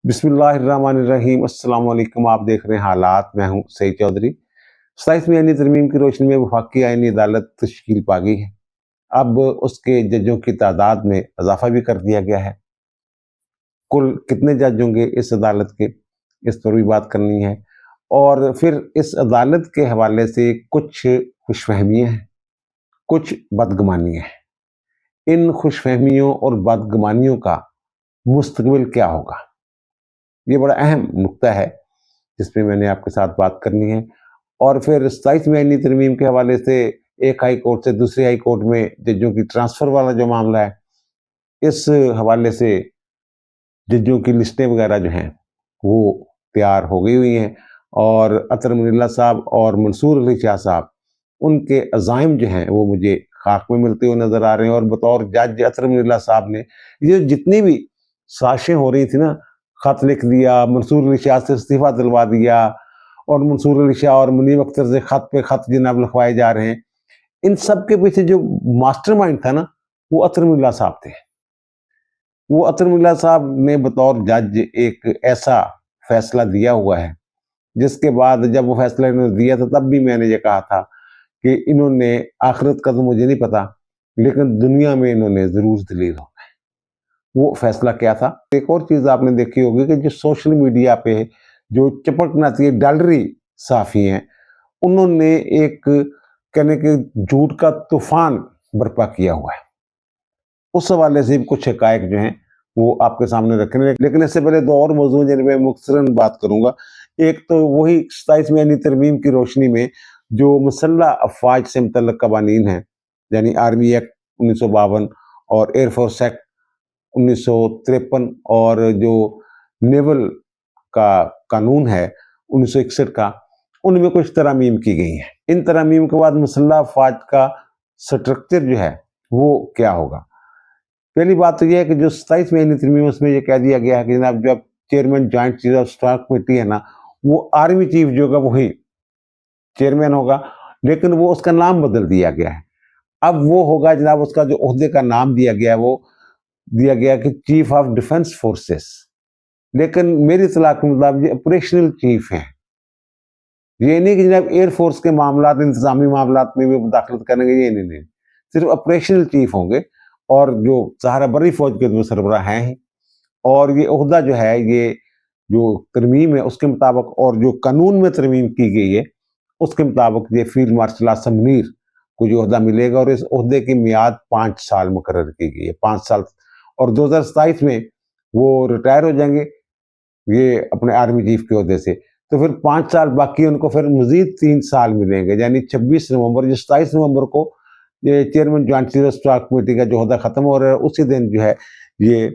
बिस्मिल्लाहिर्रहमानिर्रहीम। अस्सलाम वालेकुम। आप देख रहे हैं हालात। मैं हूं सईद चौधरी। 27वीं आईनी तरमीम की रोशनी में वफाकी आईनी अदालत तश्कील पा गई है। अब उसके जजों की तादाद में इजाफा भी कर दिया गया है। कुल कितने जज होंगे इस अदालत के, इस पर भी बात करनी है। और फिर इस अदालत के हवाले से कुछ खुशफहमियाँ हैं, कुछ बदगुमानियाँ हैं। इन खुशफहमियों और बदगुमानियों का मुस्तकबिल क्या होगा, ये बड़ा अहम नुक्ता है जिसपे मैंने आपके साथ बात करनी है। और फिर 27वीं आईनी तरमीम के हवाले से एक हाई कोर्ट से दूसरी हाई कोर्ट में जजों की ट्रांसफ़र वाला जो मामला है, इस हवाले से जजों की लिस्टें वगैरह जो हैं वो तैयार हो गई हुई हैं। और अतर मुनिल्लाह साहब और मंसूर अली शाह साहब, उनके अज़ाइम जो हैं वो मुझे खाक में मिलते हुए नज़र आ रहे हैं। और बतौर जज अतर मुनिल्लाह साहब ने ये जितनी भी साजिशें हो रही थी ना, खत लिख दिया, मंसूर अली शाह से इस्तीफ़ा दिलवा दिया और मंसूर अली शाह और मुनीब अख्तर से खत पे खत जनाब लिखवाए जा रहे हैं, इन सब के पीछे जो मास्टरमाइंड था ना, वो अतर मुनिल्लाह साहब थे। वो अतर मुनिल्लाह साहब ने बतौर जज एक ऐसा फैसला दिया हुआ है, जिसके बाद जब वो फैसला इन्होंने दिया था तब भी मैंने ये कहा था कि इन्होंने आखिरत का तो मुझे नहीं पता, लेकिन दुनिया में इन्होंने ज़रूर दलील होना है। वो फैसला क्या था? एक और चीज़ आपने देखी होगी कि जो सोशल मीडिया पे जो चपकनाती डालरी साफ़ी हैं, उन्होंने एक कहने के झूठ का तूफ़ान बर्पा किया हुआ है। उस हवाले से भी कुछ हकायक जो हैं वो आपके सामने रखने, लेकिन इससे पहले दो और मौज़ू जिन पे मुख्तसरन बात करूँगा। एक तो वही 27वीं यानी तरमीम की रोशनी में जो मुसल्लह अफ़वाज से मुतल्लक़ कवानीन हैं, यानी आर्मी एक्ट 1952 और एयरफोर्स एक्ट 1953 और जो नेवल का कानून है 1961 का, उनमें कुछ तरामीम की गई हैं। इन तरामीम के बाद मुसल्लह अफ़वाज का स्ट्रक्चर जो है वो क्या होगा? पहली बात तो यह है कि जो 27वीं आईनी तरमीम उसमें ये कह दिया गया है कि जनाब जब chairman joint chief of staff committee है ना, वो आर्मी चीफ जो होगा वही चेयरमैन होगा, लेकिन वो उसका नाम बदल दिया गया है। अब वो होगा जनाब, उसका जो ओहदे का नाम दिया गया है वो दिया गया कि चीफ ऑफ डिफेंस फोर्सेस, लेकिन मेरी इत्तला के मुताबिक ये ऑपरेशनल चीफ हैं। ये नहीं कि जनाब एयरफोर्स के मामलात, इंतजामी मामलात में भी मुदाखलत करेंगे, ये नहीं, सिर्फ ऑपरेशनल चीफ होंगे। और जो सहारा बरी फौज के वो सरबराह हैं ही। और ये ओहदा जो है, ये जो तरमीम है उसके मुताबिक और जो कानून में तरमीम की गई है उसके मुताबिक ये फील्ड मार्शल आसम मुनीर को जो ओहदा मिलेगा, और इस ओहदे की मियाद 5 साल मुकर्रर की गई है, 5 साल। और 2027 में वो रिटायर हो जाएंगे ये अपने आर्मी चीफ के ओहदे से। तो फिर 5 साल बाकी उनको फिर मजीद 3 साल मिलेंगे, यानी 26 नवंबर, जो 27 नवंबर को ये chairman joint chief of staff committee का जो ओहदा खत्म हो रहा है, उसी दिन जो है ये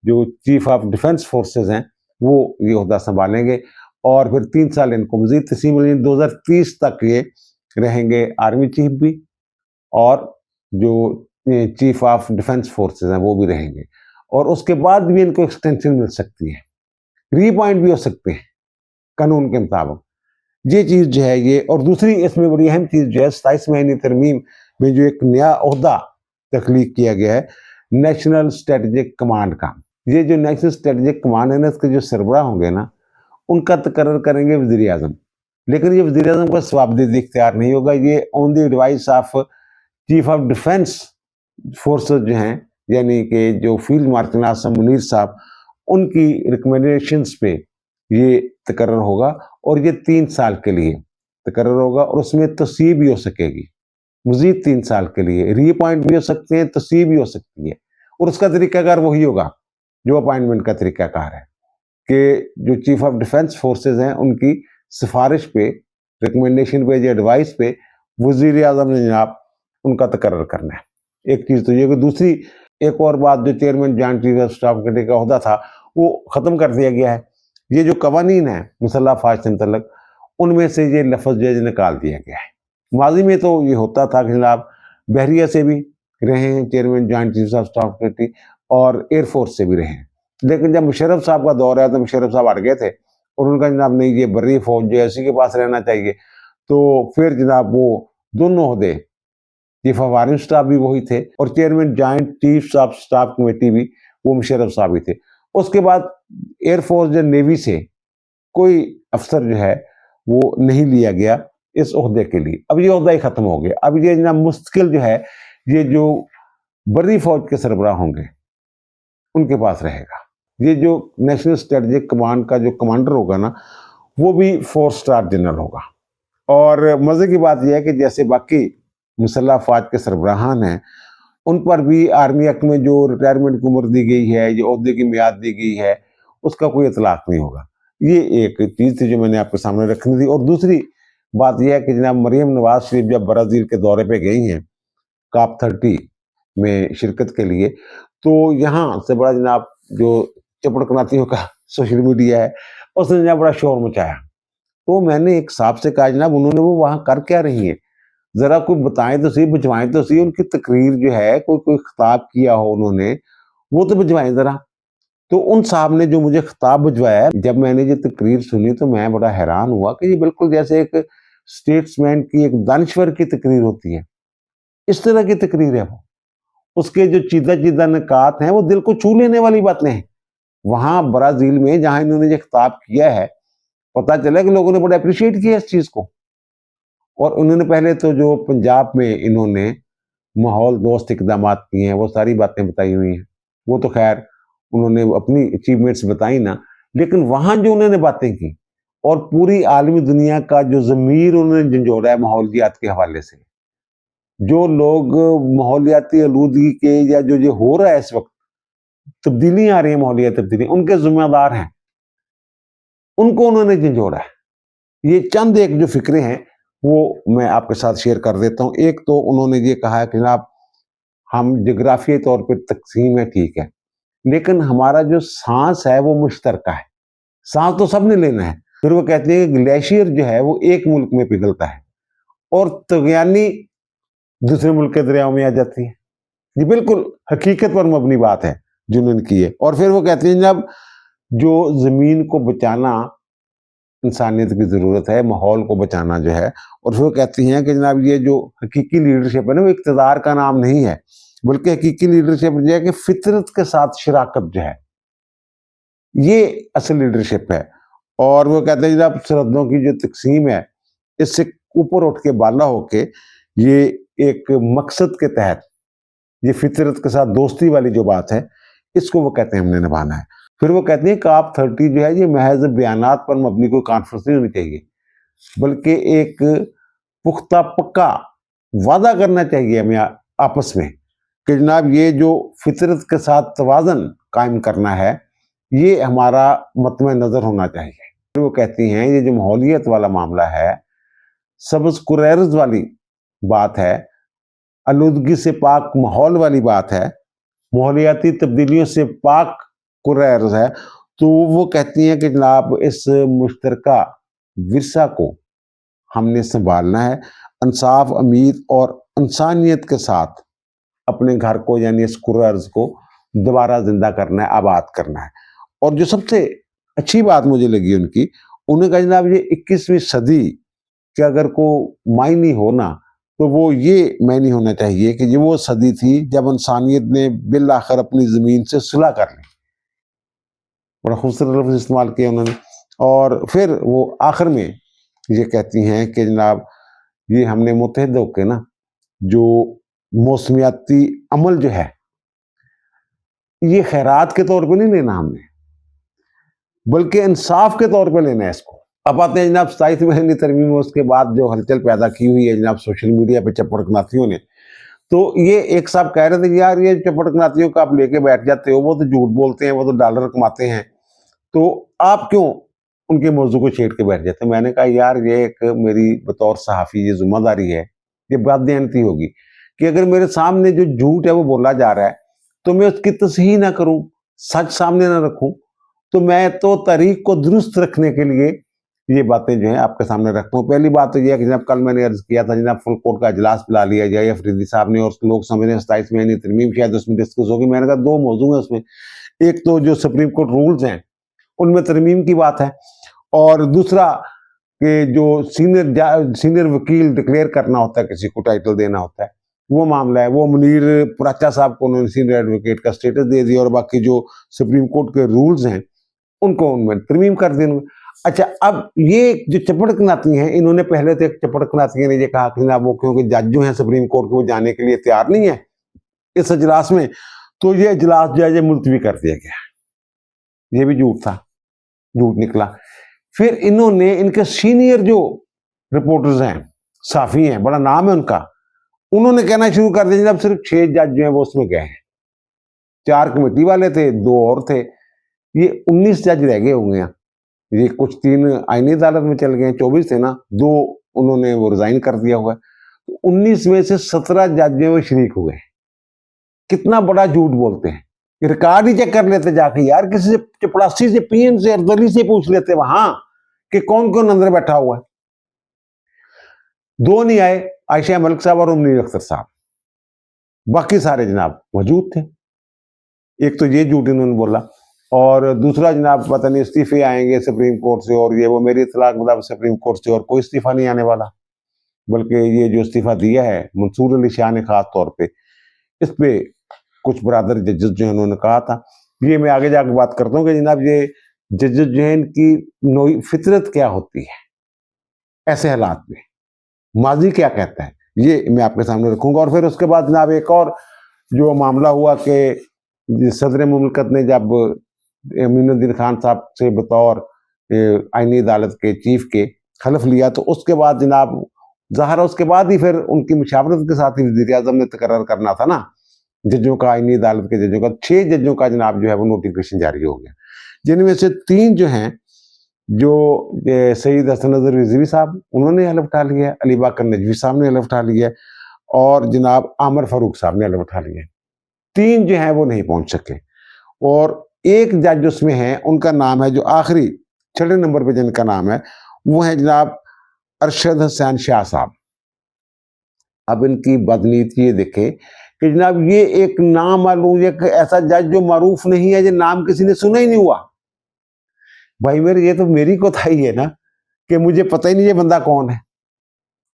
जो चीफ ऑफ डिफेंस फोर्सेस हैं वो ये ओहदा संभालेंगे। और फिर 3 साल इनको मजीद तस्लीम मिलेंगे। 2030 तक ये रहेंगे आर्मी चीफ भी, और जो चीफ ऑफ डिफेंस फोर्सेस हैं वो भी रहेंगे। और उसके बाद भी इनको एक्सटेंशन मिल सकती है, रीअपॉइंट भी हो सकते हैं कानून के मुताबिक। ये चीज़ जो है ये, और दूसरी इसमें बड़ी अहम चीज़ जो है 27 महीने तरमीम में जो एक नया ओहदा तख्लीक किया गया है, नेशनल स्ट्रेटजिक कमांड का। ये जो नेशनल स्ट्रेटजिक कमांड है ना, इसके जो सरबराह होंगे ना, उनका तकर्रर करेंगे वज़ीर आज़म। लेकिन ये वज़ीर आज़म का जवाबदेही इख्तियार नहीं होगा, ये on the advice of chief of defence forces जो हैं, यानी कि जो फील्ड मार्शल आसम मुनीर साहब, उनकी रिकमेंडेशंस पे ये तकर्रर होगा। और ये 3 साल के लिए तकर्रर होगा, और उसमें तस्यीब भी हो सकेगी मजीद 3 साल के लिए, रीअपॉइंट भी हो सकते हैं, तस्यीब भी हो सकती है। और उसका तरीकाकार वही होगा जो अपॉइंटमेंट का तरीकाकार है कि जो चीफ ऑफ डिफेंस फोर्सेस हैं उनकी सिफारिश पे, रिकमेंडेशन पे, जो एडवाइस पे वज़ीर आज़म ने जनाब उनका तकर्रर करना है। एक चीज़ तो ये कि दूसरी एक और बात, जो chairman joint chief of staff committee का ओहदा था वो ख़त्म कर दिया गया है। ये जो कवानीन है मुसल्लह अफ़वाज से मुतल्लक, उनमें से ये लफ्ज़ जो है निकाल दिया गया है। माजी में तो ये होता था कि जनाब बहरिया से भी रहे हैं chairman joint chief of staff committee, और एयरफोर्स से भी रहे हैं। लेकिन जब मुशर्रफ साहब का दौर आया तो मुशर्रफ साहब हट गए थे, और उनका जनाब नहीं, ये बर्री फौज जो है इसी के पास रहना चाहिए। तो फिर जनाब वो दोनों ओहदे, चीफ ऑफ आर्मी स्टाफ भी वही थे और chairman joint chief of staff committee भी वो मुशर्रफ साहब ही थे। उसके बाद एयरफोर्स या नेवी से कोई अफसर जो है वो नहीं लिया गया इस ओहदे के लिए। अब ये ओहदा ही खत्म हो गया। अब ये ना मुश्किल जो है ये जो बड़ी फौज के सरबराह होंगे उनके पास रहेगा। ये जो नेशनल स्ट्रेटेजिक कमांड का जो कमांडर होगा ना वो भी 4 स्टार जनरल होगा। और मजे की बात यह है कि जैसे बाकी मुसल्लह अफवाज के सरबराहान हैं उन पर भी आर्मी एक्ट में जो रिटायरमेंट की उम्र दी गई है, जो ओहदे की मियाद दी गई है, उसका कोई इतलाक नहीं होगा। ये एक चीज थी जो मैंने आपके सामने रखनी थी। और दूसरी बात यह है कि जनाब मरियम नवाज शरीफ जब ब्राजील के दौरे पे गई हैं COP 30 में शिरकत के लिए, तो यहाँ से बड़ा जनाब जो चपड़कनातियों का सोशल मीडिया है उसने जनाब बड़ा शोर मचाया। तो मैंने एक साहब से कहा जनाब उन्होंने वो वहां कर क्या रही है, जरा कोई बताएं तो सही, भिजवाएं तो सही, उनकी तकरीर जो है कोई कोई खिताब किया हो उन्होंने वो तो भिजवाएं जरा। तो उन साहब ने जो मुझे खिताब भिजवाया, जब मैंने ये तकरीर सुनी तो मैं बड़ा हैरान हुआ कि ये बिल्कुल जैसे एक स्टेट्समैन की, एक दानश्वर की तकरीर होती है, इस तरह की तकरीर है वो। उसके जो चीदा चीदा निकात हैं वो दिल को छू लेने वाली बातें हैं। वहां ब्राजील में जहां इन्होंने ये खिताब किया है, पता चला कि लोगों ने बड़ा अप्रिशिएट किया इस चीज को। और उन्होंने पहले तो जो पंजाब में इन्होंने माहौल दोस्त इकदाम किए हैं वो सारी बातें बताई हुई हैं, वो तो खैर उन्होंने अपनी अचीवमेंट्स बताई ना, लेकिन वहां जो उन्होंने बातें की और पूरी आलमी दुनिया का जो ज़मीर उन्होंने झंझोड़ा है माहौलियात के हवाले से, जो लोग माहौलियाती आलूदगी के या जो जो हो रहा है इस वक्त, तब्दीली आ रही है, माहौलियात तब्दीली, उनके जिम्मेदार हैं, उनको उन्होंने झंझोड़ा है। ये चंद एक जो फिक्रे हैं वो मैं आपके साथ शेयर कर देता हूँ। एक तो उन्होंने ये कहा है कि जनाब हम जोग्राफियाई तौर पर तकसीम है, ठीक है, लेकिन हमारा जो सांस है वो मुश्तरका है, सांस तो सबने लेना है। फिर वो कहते हैं कि ग्लेशियर जो है वो एक मुल्क में पिघलता है और तगयानी दूसरे मुल्क के दरियाओं में आ जाती है। ये बिल्कुल हकीकत पर मबनी बात है जो उन्होंने की है। और फिर वो कहते हैं जब जो जमीन को बचाना इंसानियत की जरूरत है, माहौल को बचाना जो है। और फिर वो कहती हैं कि जनाब ये जो हकीकी लीडरशिप है ना वो इक़्तिदार का नाम नहीं है, बल्कि हकीकी लीडरशिप जो है कि फितरत के साथ शराकत जो है ये असल लीडरशिप है। और वो कहते हैं जनाब सरहदों की जो तकसीम है इससे ऊपर उठ के बाला होके ये एक मकसद के तहत ये फितरत के साथ दोस्ती वाली जो बात है इसको वो कहते हैं हमने निभाना है। फिर वो कहते हैं COP 30 जो है ये महज बयानात पर मबनी कोई कॉन्फ्रेंस नहीं होनी चाहिए, बल्कि एक पुख्ता पक्का वादा करना चाहिए हमें आपस में कि जनाब ये जो फितरत के साथ तवाज़न कायम करना है ये हमारा मतम नज़र होना चाहिए। फिर वो कहती हैं ये जो माहौलियत वाला मामला है, सब्ज़ कुरैर्स वाली बात है, आलूदगी से पाक माहौल वाली बात है, माहौलियाती तब्दीलियों से पाक कुरैर्स है, तो वो कहती हैं कि जनाब इस मुश्तरका विरसा को हमने संभालना है, इंसाफ, उम्मीद और इंसानियत के साथ अपने घर को यानी इस कुरैर्स को दोबारा जिंदा करना है, आबाद करना है। और जो सबसे अच्छी बात मुझे लगी उनकी, उन्होंने कहा जनाब ये 21वीं सदी के अगर को मायनी हो ना तो वो ये मायनी होना चाहिए कि ये वो सदी थी जब इंसानियत ने बिल आखिर अपनी ज़मीन से सुलह कर ली। बड़ा खूबसूरत लफ्ज़ इस्तेमाल किया उन्होंने। और फिर वो आखिर में ये कहती हैं कि जनाब ये हमने मुत्तहिद होकर ना जो मौसमियाती अमल जो है ये खैरात के तौर पे नहीं लेना हमने, बल्कि इंसाफ के तौर पे लेना है इसको। अब आते हैं जनाब 27वीं तरमीम में, उसके बाद जो हलचल पैदा की हुई है जनाब सोशल मीडिया पे चपड़कनाथियों ने, तो ये एक साहब कह रहे थे कि यार ये चपड़कनाथियों का आप लेके बैठ जाते हो, वो तो झूठ बोलते हैं, वो तो डॉलर कमाते हैं, तो आप क्यों उनके मौजू को छेड़ के बैठ जाते हैं। मैंने कहा यार ये एक मेरी बतौर सहाफ़ी ये जिम्मेदारी है, ये बात ध्यानती होगी कि अगर मेरे सामने जो झूठ है वो बोला जा रहा है तो मैं उसकी तस्हीह ना करूं, सच सामने ना रखूं, तो मैं तो तारीख को दुरुस्त रखने के लिए ये बातें जो है आपके सामने रखता हूँ। पहली बात तो यह है कि जनाब कल मैंने अर्ज किया था जनाब फुल कोर्ट का इजलास बुला लिया जाए अफरीदी साहब ने, और लोग समझ रहे हैं 27वीं तरमीम शायद उसमें डिस्कस होगी। मैंने कहा दो मौजू है उसमें, एक तो जो सुप्रीम कोर्ट रूल्स हैं उनमें तरमीम की बात है, और दूसरा कि जो सीनियर वकील डिक्लेयर करना होता है, किसी को टाइटल देना होता है, वो मामला है। वो मुनीर पुराचा साहब को उन्होंने सीनियर एडवोकेट का स्टेटस दे दिया और बाकी जो सुप्रीम कोर्ट के रूल्स हैं उनको उनमें तरमीम कर दी। अच्छा, अब ये जो चपड़कनाती हैं, इन्होंने पहले तो एक चपड़कनाती ने ये कहा कि ना वो क्योंकि जज जो हैं सुप्रीम कोर्ट के वो जाने के लिए तैयार नहीं है इस इजलास में, तो ये इजलास जो है ये मुलतवी कर दिया गया। ये भी झूठ था, झूठ निकला। फिर इन्होंने इनके सीनियर जो रिपोर्टर्स हैं, साफी हैं, बड़ा नाम है उनका, उन्होंने कहना शुरू कर दिया जब सिर्फ 6 जज जो हैं वो उसमें गए हैं। 4 कमेटी वाले थे, 2 और थे, ये 19 जज रह गए होंगे। ये कुछ 3 आईनी अदालत में चल गए, 24 थे ना, 2 उन्होंने वो रिजाइन कर दिया हुआ है। तो 19 में से 17 जज जो वो शरीक हुए। कितना बड़ा झूठ बोलते हैं। रिकॉर्ड ही चेक कर लेते जाके यार, किसी से चपड़ासी से, पीएम से, अर्दली से पूछ लेते वहां कि कौन कौन अंदर बैठा हुआ है। 2 नहीं आए, आयशा मलिक साहब और मुनीर अख्तर साहब, बाकी सारे जनाब मौजूद थे। एक तो ये झूठ इन्होंने बोला, और दूसरा जनाब पता नहीं इस्तीफे आएंगे सुप्रीम कोर्ट से, और ये वो मेरी इत्तला के मुताबिक सुप्रीम कोर्ट से और कोई इस्तीफा नहीं आने वाला, बल्कि ये जो इस्तीफा दिया है मंसूर अली शाह ने खास तौर पे, इस पे कुछ बरादर जजेस जो है उन्होंने कहा था। ये मैं आगे जाकर बात करता हूँ कि जनाब ये जजेस जो है इनकी नोई फितरत क्या होती है ऐसे हालात में, माजी क्या कहता है, ये मैं आपके सामने रखूंगा। और फिर उसके बाद जनाब एक और जो मामला हुआ कि सदर मुमलकत ने जब अमीनुद्दीन खान साहब से बतौर आईनी अदालत के चीफ के खलफ लिया, तो उसके बाद जनाब ज़ाहिर उसके बाद ही फिर उनकी मुशावरत के साथ ही वज़ीर आज़म ने तकर्रर करना था ना जजों का, आईनी अदालत के जजों का। 6 जजों का जनाब जो है वो नोटिफिकेशन जारी हो गया, जिनमें से 3 जो हैं, जो सईद हसन नज़र रिजवी साहब उन्होंने हलफ उठा लिया, अली बाकर नजवी साहब ने हलफ उठा लिया, और जनाब आमर फारूक साहब ने हलफ उठा लिया। 3 जो हैं वो नहीं पहुंच सके, और एक जज उसमें है, उनका नाम है जो आखिरी 6 नंबर पे जिनका नाम है वो है जनाब अरशद हुसैन शाह साहब। अब इनकी बदनीति ये देखें कि जनाब ये एक नामालूम, एक ऐसा जज जो मारूफ नहीं है, जो नाम किसी ने सुना ही नहीं हुआ। भाई मेरे, ये तो मेरी कोताही है ना कि मुझे पता ही नहीं ये बंदा कौन है,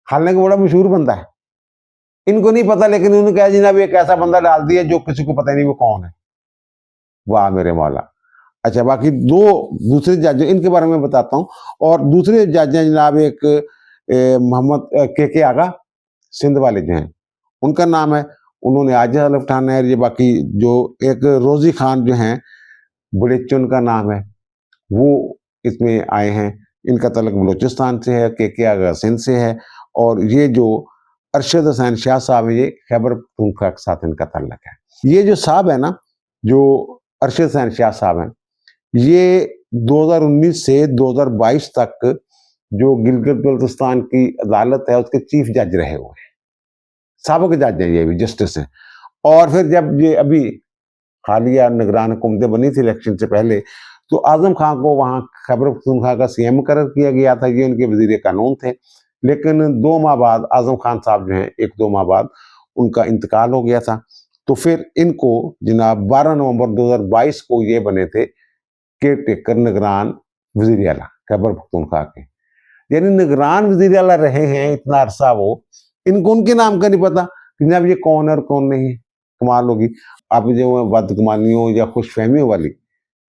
हालांकि बड़ा मशहूर बंदा है। इनको नहीं पता, लेकिन उन्होंने कहा जनाब एक ऐसा बंदा डाल दिया जो किसी को पता ही नहीं वो कौन है। वाह मेरे मौला। अच्छा, बाकी 2 दूसरे जज इनके बारे में बताता हूँ। और दूसरे जज हैं जनाब एक मोहम्मद के आगा सिंध वाले जो हैं, उनका नाम है, उन्होंने आज हलफ उठाना है। ये बाकी जो एक रोजी खान जो हैं बुलेच, उनका नाम है, वो इसमें आए हैं। इनका तलक बलोचिस्तान से है, के आगा सिंध से है, और ये जो अरशद हुसैन शाह साहब है ये खैबर पख्तूनख्वा के साथ इनका तल्लक है। ये जो साहब है ना, जो अरशद हुसैन शाह साहब हैं, ये 2019 से 2022 तक जो गिलगित बल्तिस्तान की अदालत है उसके चीफ जज रहे हुए हैं, साबिक जज हैं, ये भी जस्टिस हैं। और फिर जब ये अभी हालिया निगरान हुकूमतें बनी थी इलेक्शन से पहले, तो आजम खान को वहाँ खैबर पख्तूनख्वा का सीएम मुकर्रर किया गया था, ये उनके वजीर कानून थे। लेकिन 2 माह बाद आजम खान साहब जो हैं, 1-2 माह बाद उनका इंतकाल हो गया था। तो फिर इनको जनाब 12 नवंबर 2022 को ये बने थे केयर टेकर निगरान वजीर आला खैबर पख्तूनख्वा के, यानी निगरान वजीर आला रहे हैं इतना अरसा वो, इनको उनके नाम का नहीं पता कि जनाब ये कौन है और कौन नहीं है। कमाल होगी। आप जो बदगुमानियों या खुशफहमियों वाली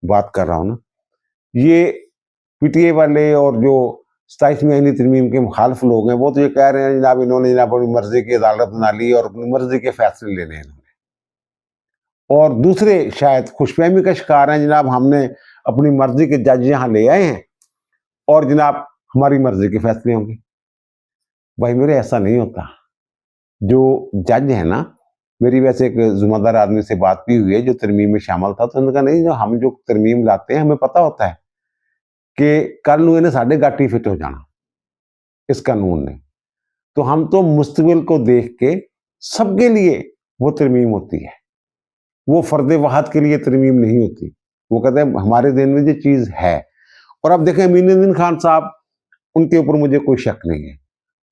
बात कर रहा हूँ ना, ये पीटीए वाले और जो 27वीं आईनी तरमीम के मुखालिफ लोग हैं, वो तो ये कह रहे हैं जनाब इन्होंने जनाब अपनी मर्जी की अदालत बना ली और अपनी मर्जी के फैसले लेने हैं इन्होंने, और दूसरे शायद खुशफहमी का शिकार हैं जनाब हमने अपनी मर्जी के जज यहाँ ले आए हैं और जनाब हमारी मर्जी के फैसले होंगे। भाई मेरे, ऐसा नहीं होता। जो जज है ना, मेरी वैसे एक जुम्मेदार आदमी से बात भी हुई है जो तरमीम में शामिल था, तो उन्होंने कहा नहीं, जो हम जो तरमीम लाते हैं हमें पता होता है कि कल नू इन्हें साढ़े गाटी फिट हो जाना इस कानून ने, तो हम तो मुस्तकबिल को देख के सबके लिए वो तरमीम होती है, वो फर्द वाहद के लिए तरमीम नहीं होती। वो कहते हैं हमारे दिन में ये चीज़ है। और अब देखें अमीनुद्दीन खान साहब, उनके ऊपर मुझे कोई शक नहीं है,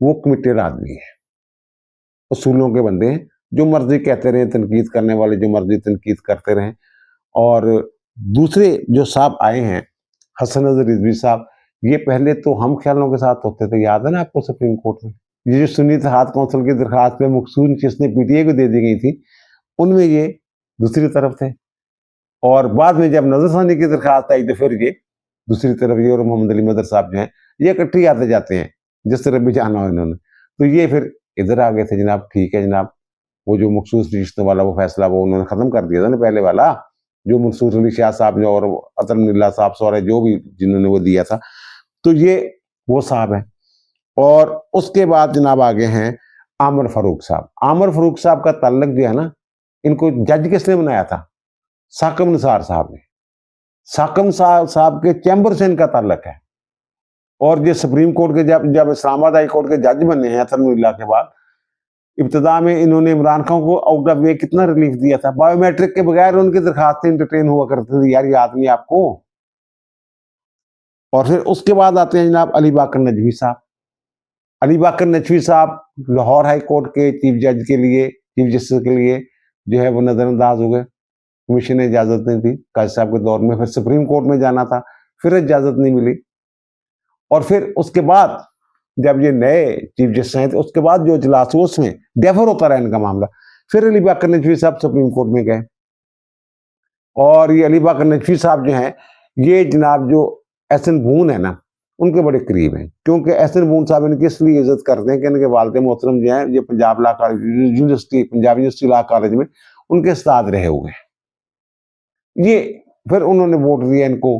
वो कमिटेड आदमी है, उसूलों के बंदे हैं, जो मर्जी कहते रहे, तनकीद करने वाले जो मर्जी तनकीद करते रहें। और दूसरे जो साहब आए हैं हसन नज़र रिजवी साहब, ये पहले तो हम ख्यालों के साथ होते थे, याद है ना आपको, सुप्रीम कोर्ट में ये जो सुन्नी इत्तेहाद कौंसिल की दरखास्त पे मखसूस किस्तें पीटीआई को दे दी गई थी, उनमें ये दूसरी तरफ थे। और बाद में जब नजरसानी की दरखास्त आई तो फिर ये दूसरी तरफ, ये और मोहम्मद अली मदर साहब जो हैं ये इकट्ठे आते जाते हैं, जिस तरफ भी जाना हो इन्होंने। तो ये फिर इधर आ गए थे जनाब। ठीक है जनाब, वो जो मखसूस रिश्तों वाला वो फैसला वो उन्होंने खत्म कर दिया था ना पहले वाला, जो मंसूर अली शाह साहब ने और अतर नीला साहब सौरे जो भी जिन्होंने वो दिया था। तो ये वो साहब है। और उसके बाद जनाब आगे हैं आमर फारूक साहब। आमर फारूक साहब का ताल्लुक जो है ना, इनको जज किसने बनाया था? साकम निसार साहब ने। साकम साहब के चैम्बर से इनका ताल्लुक है। और ये सुप्रीम कोर्ट के जब जब इस्लामाबाद हाई कोर्ट के जज बने हैं अतनुल्लाह के बाद, इब्तदा में इन्होंने इमरान खान को आउट ऑफ वे कितना रिलीफ दिया था। बायोमेट्रिक के बगैर उनकी दरखास्तें इंटरटेन हुआ करती थी, यार याद नहीं आपको। और फिर उसके बाद आते हैं जनाब अली बाकर नजवी साहब। अली बाकर नजवी साहब लाहौर हाई कोर्ट के चीफ जज के लिए, चीफ जस्टिस के लिए जो है वो नजरअंदाज हो गए। कमीशन ने इजाजत नहीं दी काजी साहब के दौर में। फिर सुप्रीम कोर्ट में जाना था, फिर इजाजत नहीं मिली। और फिर उसके बाद जब ये नए चीफ जस्टिस हैं तो उसके बाद जो इजलास हुआ उसमें डेफर होता रहा इनका मामला। फिर अली बाकर नजवी साहब सुप्रीम कोर्ट में गए। और ये अली बाकर नजवी साहब जो हैं ये जनाब जो एहसन बून है ना, उनके बड़े करीब हैं। क्योंकि एहसन बून साहब इनकी इसलिए इज्जत करते हैं कि इनके वालिद मोहतरम जो हैं ये Punjab law college university, Punjab university law college में उनके उस्ताद रहे हुए हैं। ये फिर उन्होंने वोट दिया इनको,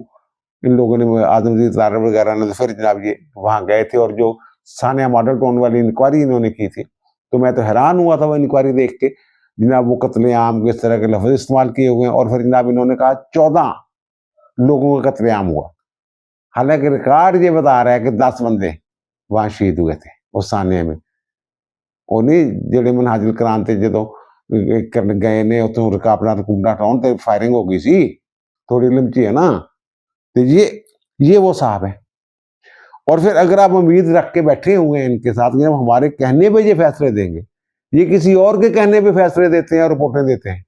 इन लोगों ने, आजमगीर तारड़ वगैरह ने। तो फिर जनाब ये वहाँ गए थे और जो सानिया मॉडल टाउन वाली इंक्वायरी इन्होंने की थी, तो मैं तो हैरान हुआ था वो इंक्वायरी देख के जनाब। वो कत्लेआम किस तरह के लफ्ज इस्तेमाल किए हुए हैं। और फिर जनाब इन्होंने कहा 14 लोगों का कत्लेआम हुआ। हालांकि रिकॉर्ड ये बता रहा है कि 10 बंदे वहाँ शहीद हुए थे उस सानिया में। ਉਹ ਨਹੀਂ ਜਿਹੜੇ ਮਨਹਾਜਲ ਕਰਾਨ ਤੇ ਜਦੋਂ ਕਰਨ ਗਏ ਨੇ ਉੱਥੋਂ ਰਕਾਬਲਾ ਰਕੂਬਲਾ ਹਟਾਉਣ ਤੇ फायरिंग हो गई सी, थोड़ी लिमची है ना। तो ये वो साहब है। और फिर अगर आप उम्मीद रख के बैठे हुए हैं इनके साथ कि हम हमारे कहने पे ये फैसले देंगे, ये किसी और के कहने पे फैसले देते हैं और रिपोर्टें देते हैं।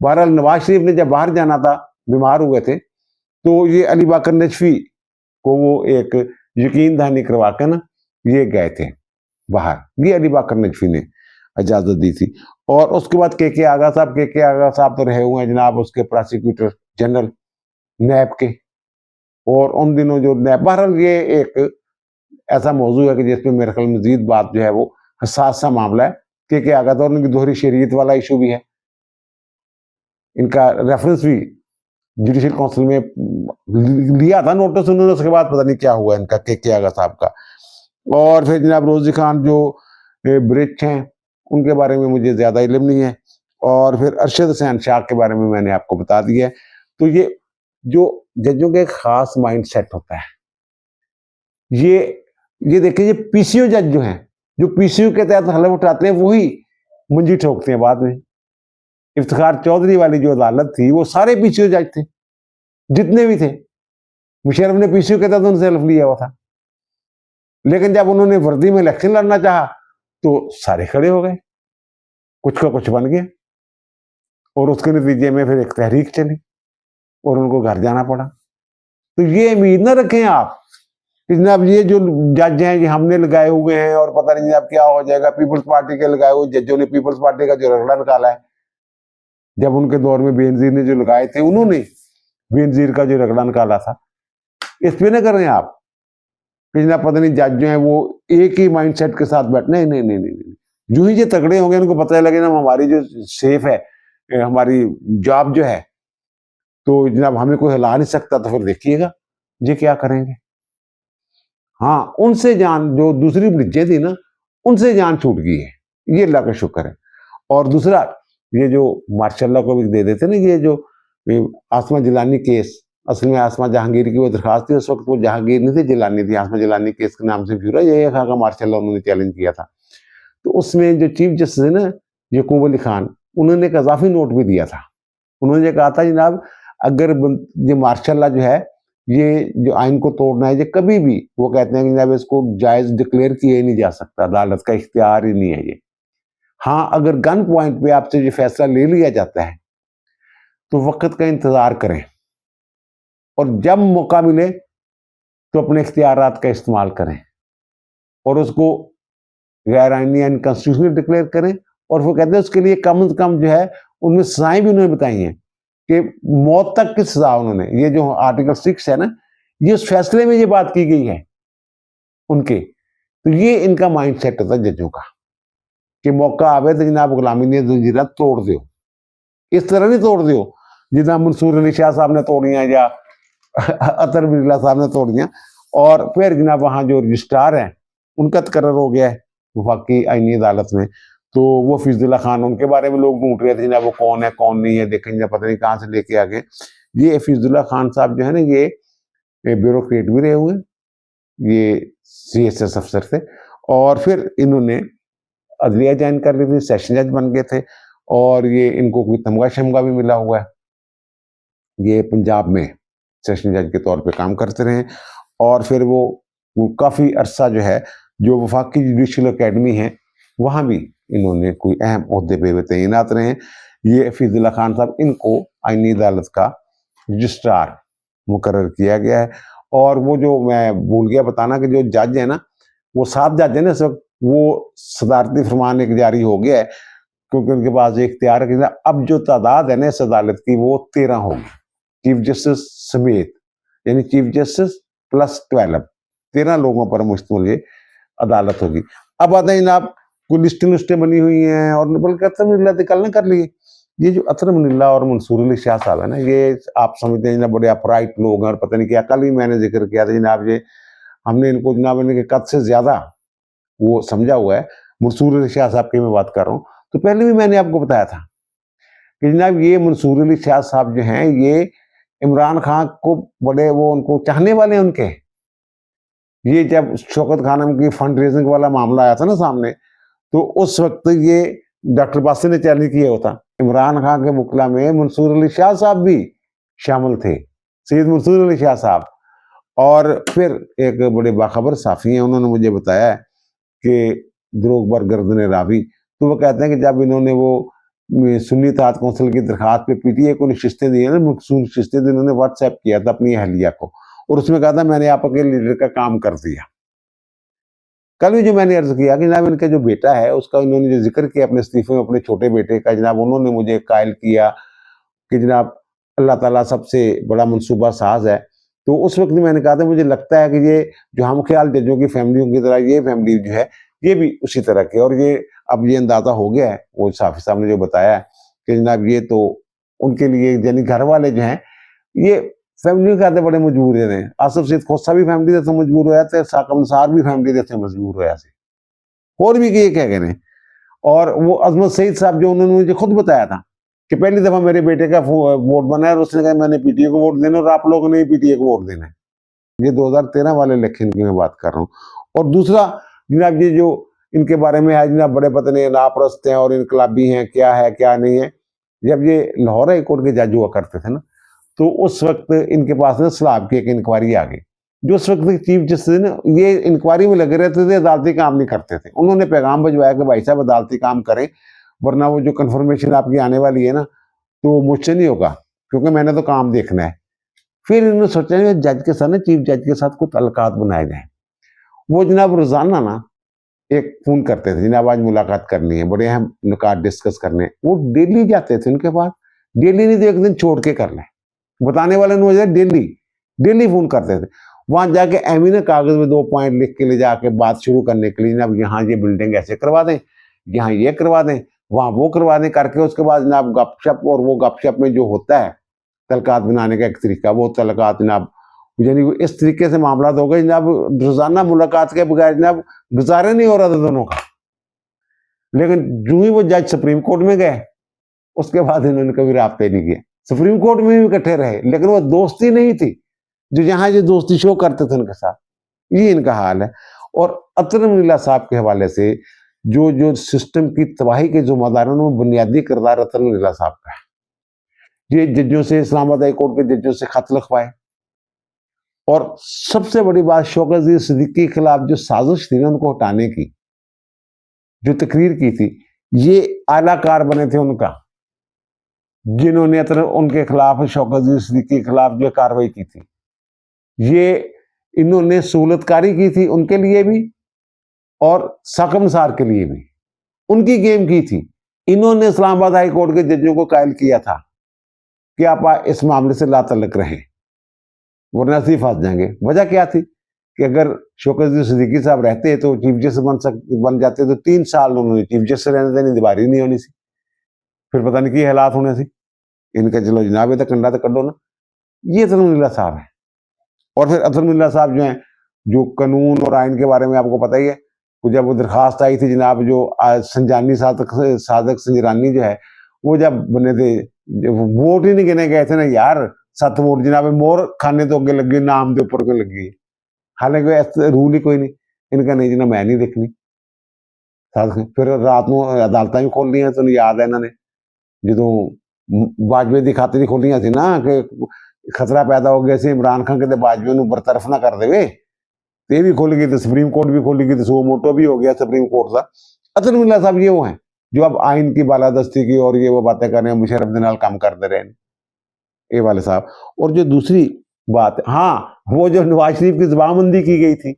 बहरहाल नवाज शरीफ ने जब बाहर जाना था, बीमार हुए थे, तो ये अली बाकर नजवी को वो एक यकीन दहानी करवा के ना ये गए थे बाहर। ये अली बाकर नजवी ने इजाजत दी थी। और उसके बाद के आगा साहब तो रहे हुए हैं जनाब उसके प्रोसिक्यूटर जनरल नैब के। और उन दिनों जो नैब, बहरहाल ये एक ऐसा मौजू है कि जिसमें मेरे ख्याल मजीद बात जो है वो हसास सा मामला है। के आगा तो उनकी दोहरी शरीयत वाला इशू भी है। इनका रेफरेंस भी जुडिशल काउंसिल में लिया था नोटिस उन्होंने, उसके बाद पता नहीं क्या हुआ इनका के आगा साहब का। और फिर जनाब रोजी खान जो ब्रिच हैं उनके बारे में मुझे ज़्यादा इल्म नहीं है। और फिर अरशद हुसैन शाह के बारे में मैंने आपको बता दिया है। तो ये जो जजों के खास माइंड सेट होता है, ये देखिए, ये पीसीओ जज जो हैं, जो पीसीओ के तहत हलफ उठाते हैं वही मुंजी ठोकते हैं बाद में। इफ्तिखार चौधरी वाली जो अदालत थी वो सारे पीसीओ जज थे, जितने भी थे। मुशर्रफ ने पीसीओ के तहत उनसे हलफ लिया हुआ था, लेकिन जब उन्होंने वर्दी में इलेक्शन लड़ना चाहा तो सारे खड़े हो गए, कुछ का कुछ बन गया। और उसके नतीजे में फिर एक तहरीक चली और उनको घर जाना पड़ा। तो ये उम्मीद ना रखें आप कि जनाब ये जो जज हैं ये हमने लगाए हुए हैं और पता नहीं जनाब क्या हो जाएगा। पीपल्स पार्टी के लगाए हुए जजों ने पीपल्स पार्टी का जो रगड़ा निकाला है, जब उनके दौर में बेनजीर ने जो लगाए थे, उन्होंने बेनजीर का जो रगड़ा निकाला था। इस पे ना करें आप कि जनाब पता नहीं जज जो है वो एक ही माइंडसेट के साथ बैठ, नहीं नहीं नहीं नहीं। जो ही ये तगड़े होंगे उनको पता लगे ना हमारी जो सेफ है, हमारी जॉब जो है, तो जनाब हमें कोई हिला नहीं सकता, तो फिर देखिएगा ये क्या करेंगे। हाँ, उनसे जान, जो दूसरी ब्रिजें थी ना, उनसे जान छूट गई है, ये अल्लाह का शुक्र है। और दूसरा ये जो मार्शाल्लाह को भी दे देते ना, ये जो आसमा जिलानी केस, असल में आसमा जहांगीर की वो दरखास्त थी, उस वक्त वो जहांगीर नहीं थी, जिलानी थी। आसमा जिलानी केस के नाम से ब्यूरो ये खा का मार्शाल्लाह उन्होंने चैलेंज किया था। तो उसमें जो चीफ जस्टिस है ना यकूब अली खान, उन्होंने एक अजाफी नोट भी दिया था। उन्होंने कहा था जनाब अगर ये मार्शाल्लाह जो है ये जो आइन को तोड़ना है, ये कभी भी, वो कहते हैं कि जनाब इसको जायज डिक्लेयर किया ही नहीं जा सकता, अदालत का इख्तियार ही नहीं है ये। हाँ, अगर गन पॉइंट पे आपसे ये फैसला ले लिया जाता है तो वक्त का इंतजार करें और जब मौका मिले तो अपने इख्तियारात का इस्तेमाल करें और उसको गैर आईनी अनकॉन्स्टिट्यूशनल डिक्लेयर करें, और वो कहते हैं उसके लिए कम से कम जो है उनमें सजाएं भी उन्होंने बताई हैं कि मौत तक की सजा उन्होंने, ये जो आर्टिकल 6 है ना, ये उस फैसले में ये बात की गई है उनके। तो ये इनका माइंड सेट होता है जजों का कि मौका आवे तो जनाब गुलामी ने जंजीरां तोड़ दो, इस तरह नहीं तोड़ दो जितना मंसूर अली शाह साहब ने तोड़ियां या अतर बिरला साहब ने तोड़ दिया। और फिर जनाब वहाँ जो रजिस्ट्रार हैं उनका तकर्रर हो गया है वफाकी आईनी अदालत में, तो वो फैजुल्ला खान, उनके बारे में लोग ढूंढ रहे थे जनाब वो कौन है कौन नहीं है, देखें जनाब पता नहीं कहाँ से लेके आ गए। ये फैजुल्ला खान साहब जो है ना, ये ब्यूरोक्रेट भी रहे हुए, ये CSS अफसर थे, और फिर इन्होंने अदलिया ज्वाइन कर ली थी, सेशन जज बन गए थे, और ये इनको कोई तमगा शमगा भी मिला हुआ है। ये पंजाब में सेशन जज के तौर पे काम करते रहे, और फिर वो काफ़ी अरसा जो है जो वफाकी जुडिशल अकेडमी है वहाँ भी इन्होंने कोई अहम ओहदे पे तैनात रहे। ये फैजुल्ला खान साहब, इनको आईनी अदालत का रजिस्ट्रार मुकर्रर किया गया है। और वो जो मैं भूल गया बताना कि जो जज है ना, वो 7 जज है ना इस वक्त, वो सदारती फरमान एक जारी हो गया है क्योंकि उनके पास एक इख्तियार है कि अब जो तादाद है ना इस अदालत की वो 13 होगी, चीफ जस्टिस समेत, यानी चीफ जस्टिस प्लस 12, 13 लोगों पर मुश्तमिल ये अदालत होगी। अब आते हैं जनाब कोई लिस्टें बनी हुई हैं, और बल्कि अतर मुनिल्ला कल ने कर लिए। ये जो अतर मुनिल्ला और मंसूर अली शाह साहब है ना, ये आप समझते हैं जनाब बड़े अपराइट लोग हैं, और पता नहीं क्या, कल ही मैंने जिक्र किया था जनाब, ये हमने इनको जनाब इनके कद से ज्यादा वो समझा हुआ है। मंसूर अली शाह साहब की मैं बात कर रहा हूँ, तो पहले भी मैंने आपको बताया था कि जनाब ये मंसूर अली शाह साहब जो हैं, ये इमरान खान को बड़े वो उनको चाहने वाले हैं उनके। ये जब शौकत खानम की फंड रेजिंग वाला मामला आया था ना सामने, तो उस वक्त ये डॉक्टर बासी ने चैलेंज किया होता, इमरान खान के मुकला में मंसूर अली शाह साहब भी शामिल थे, सैयद मंसूर अली शाह साहब। और फिर एक बड़े बाखबर साफ़ी हैं, उन्होंने मुझे बताया कि द्रोग बर गर्दन रावी, तो वो कहते हैं कि जब इन्होंने वो सुन्नी इत्तेहाद कौंसिल की दरखास्त पे PTI को नशिस्तें दी है ना, मखसूस नशिस्तें दी, इन्होंने व्हाट्सएप किया था अपनी अहलिया को, और उसमें कहा था मैंने आपके लीडर का काम कर दिया। कल भी जो मैंने अर्ज किया कि जनाब इनका जो बेटा है उसका इन्होंने जो जिक्र किया अपने इस्तीफे में, अपने छोटे बेटे का, जनाब उन्होंने मुझे कायल किया कि जनाब अल्लाह ताला सबसे बड़ा मनसूबा साज है। तो उस वक्त मैंने कहा था मुझे लगता है कि ये जो हम ख्याल जजों की फैमिलियों की तरह ये फैमिली जो है ये भी उसी तरह की, और ये अब ये अंदाजा हो गया है, वो साफी साहब ने जो बताया है कि जनाब ये तो उनके लिए यानी घर वाले जो हैं ये फैमिली कहते बड़े मजबूर हैं। आसफ सईद खोसा भी फैमिली देते मजबूर होया थे, साकब निसार भी फैमिली देते मजबूर होया थे, और भी ये कह गए। और वो अजमत सईद साहब जो उन्होंने मुझे खुद बताया था कि पहली दफा मेरे बेटे का वोट बना है, और उसने कहा मैंने PTI को वोट देना और आप लोगों ने PTI को वोट देना है। ये 2013 वाले इलेक्शन की मैं बात कर रहा हूँ। और दूसरा जनाब ये जो इनके बारे में आज जनाब बड़े पता नहीं नापरस्त हैं और इनकलाबी हैं, क्या है क्या नहीं है। जब ये लाहौर हाई कोर्ट के जज हुआ करते थे ना, तो उस वक्त इनके पास ना सलाब की एक इंक्वायरी आ गई, जो उस वक्त चीफ जस्टिस ने ये इंक्वायरी में लगे रहते थे, अदालती काम नहीं करते थे। उन्होंने पैगाम भिजवाया कि भाई साहब अदालती काम करें, वरना वो जो कन्फर्मेशन आपकी आने वाली है ना तो वो मुझसे नहीं होगा, क्योंकि मैंने तो काम देखना है। फिर इन्होंने सोचा जज के साथ ना, चीफ जज के साथ कुछ तल्लकात बनाए जाए। वो जनाब रोजाना ना एक फोन करते थे, जनाब आज मुलाकात करनी है, बड़े अहम नुकात डिस्कस करने। वो डेली जाते थे उनके पास, डेली नहीं तो एक दिन छोड़ के कर लें, बताने वाले ने डेली डेली फोन करते थे। वहां जाके एमी ने कागज में 2 पॉइंट लिख के ले जाके बात शुरू करने के लिए, जनाब यहाँ ये बिल्डिंग ऐसे करवा दें, यहाँ ये करवा दें, वहां वो करवा दें करके, उसके बाद जनाब गपशप, और वो गपशप में जो होता है तलकात बनाने का एक तरीका, वो तलकात जनाब यानी इस तरीके से मामला हो गए जनाब, रोजाना मुलाकात के बगैर जनाब गुजारे नहीं हो रहा था दोनों का। लेकिन जो ही वो जज सुप्रीम कोर्ट में गए, उसके बाद इन्होंने कभी राब्ते नहीं किए। सुप्रीम कोर्ट में भी इकट्ठे रहे, लेकिन वो दोस्ती नहीं थी जो यहाँ ये दोस्ती शो करते थे उनके साथ। ये इनका हाल है। और अतर मुनिल्ला साहब के हवाले से जो जो सिस्टम की तबाही के जिम्मेदारों में बुनियादी किरदार अतर मुनिल्ला साहब का है। ये जजों से, इस्लामाबाद हाई कोर्ट के जजों से खत लिखवाए, और सबसे बड़ी बात शौकत अजीज सिद्दीकी के खिलाफ जो साजिश थी ना उनको हटाने की, जो तकरीर की थी, ये आलाकार बने थे उनका, जिन्होंने उनके खिलाफ, शौकत अजीज सिद्दीकी के खिलाफ जो कार्रवाई की थी, ये इन्होंने सहूलतकारी की थी उनके लिए भी और सकमसार के लिए भी उनकी गेम की थी। इन्होंने इस्लामाबाद हाई कोर्ट के जजों को कायल किया था कि आप इस मामले से लातल्लुक रहें, वरना ऐसे ही फंस जाएंगे। वजह क्या थी कि अगर शौकत सिद्दीकी साहब रहते तो चीफ जस्टिस बन जाते तो 3 साल उन्होंने चीफ जस्टिस रहने देनी, दीवारी नहीं होनी सी, फिर पता नहीं की हालात होने से। इनका चलो जनाब तो कंडा तो कड्डो ना। ये अतरमुल्ला साहब है। और फिर अतरमुल्ला साहब जो हैं, जो कानून और आइन के बारे में आपको पता ही है, तो जब वो दरखास्त आई थी जनाब, जो संजानी सादक संजरानी जो है, वो जब बने थे, वोट ही नहीं गिने गए थे ना यार, 7 वोट जनाब मोर खाने तो अगे लगे, नाम के ऊपर के लगी, हालांकि ऐसा रूल ही कोई नहीं। इनका नहीं जी, मैं नहीं देखनी। फिर रात को अदालत भी खोल ली, तो याद है इन्होंने जो वाजपेयी की खातिर खोलिया थी ना, कि खतरा पैदा हो गया से इमरान खान कहते वाजपेयी को बरतरफ ना कर देवे, ये भी खुल गई, तो सुप्रीम कोर्ट भी खुल गई, तो सो मोटो भी हो गया सुप्रीम कोर्ट का। अतरमुल्ला साहब ये वो हैं जो अब आइन की बालादस्ती की और ये वो बातें कर रहे हैं, मुशर्रफ के नाल काम करते रहे, ये वाले साहब। और जो दूसरी बात, हाँ, वो जो नवाज शरीफ की जबानबंदी की गई थी,